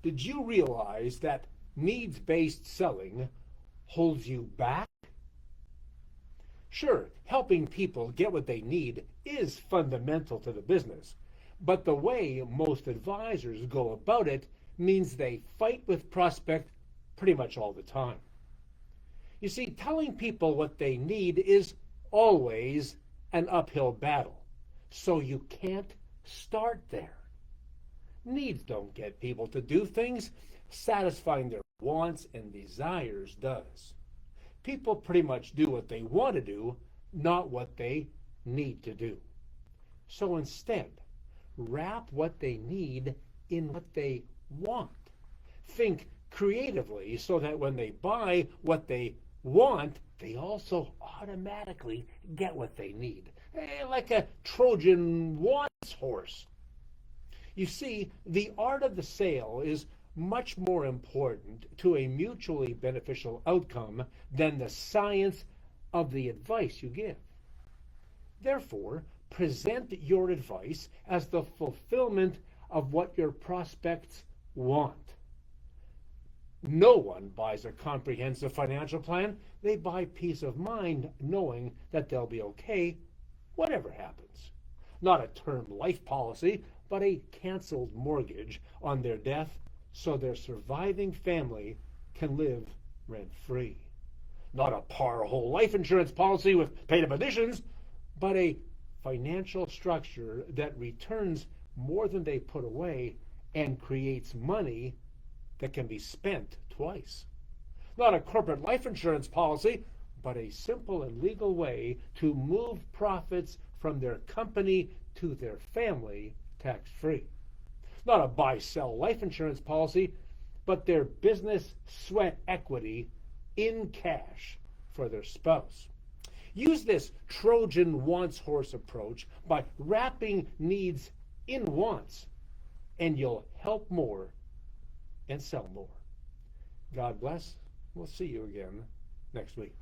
Did you realize that needs-based selling holds you back? Sure, helping people get what they need is fundamental to the business, but the way most advisors go about it means they fight with prospect pretty much all the time. You see, telling people what they need is always an uphill battle, so you can't start there. Needs don't get people to do things. Satisfying their wants and desires does. People pretty much do what they want to do, not what they need to do. So instead, wrap what they need in what they want. Think creatively so that when they buy what they want, they also automatically get what they need. Like a Trojan wants horse. You see, the art of the sale is much more important to a mutually beneficial outcome than the science of the advice you give. Therefore, present your advice as the fulfillment of what your prospects want. No one buys a comprehensive financial plan. They buy peace of mind knowing that they'll be okay whatever happens. Not a term life policy, but a canceled mortgage on their death so their surviving family can live rent-free. Not a par whole life insurance policy with paid-up additions, but a financial structure that returns more than they put away and creates money that can be spent twice. Not a corporate life insurance policy, but a simple and legal way to move profits from their company to their family tax-free. Not a buy-sell life insurance policy, but their business sweat equity in cash for their spouse. Use this Trojan wants horse approach by wrapping needs in wants, and you'll help more and sell more. God bless. We'll see you again next week.